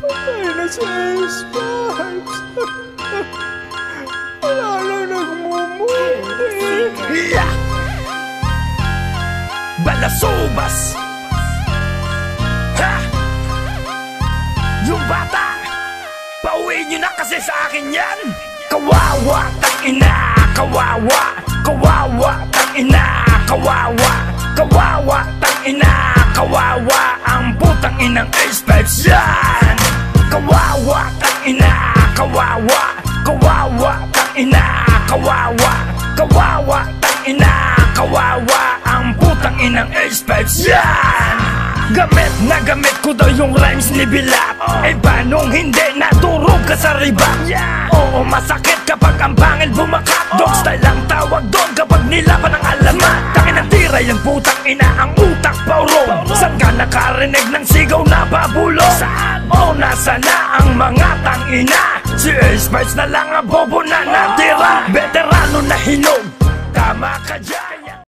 Patay na si Ace-Pipes. Wala na nagmumuti. Balasubas! Ha! Yung bata! Pauwiin nyo na kasi sa akin yan! Kawawa, tangina! Kawawa! Kawawa, tangina! Kawawa! Kawawa, tangina! Kawawa! Ang putang inang Ace-Pipes yan! Kawawa, tangina! Kawawa! Kawawa, tangina! Kawawa! Kawawa, tangina! Kawawa! Ang putang inang Ace-Pipes yan! Gamit na gamit ko daw yung rhymes ni Bilap. Eh paanong hindi naturog ka sa ribak? Oo, masakit kapag ang pangil bumakat. Dog style ang tawag doon kapag nilaban ang alamat. Tangin ang tira yung putang ina, ang utak paurong. Saan ka nakarinig ng sigaw na babulong? Saan? O nasa na ang mga tangina? Si Ace-Pipes na lang ang bobo na natira. Veterano na hinog. Tama ka dyan.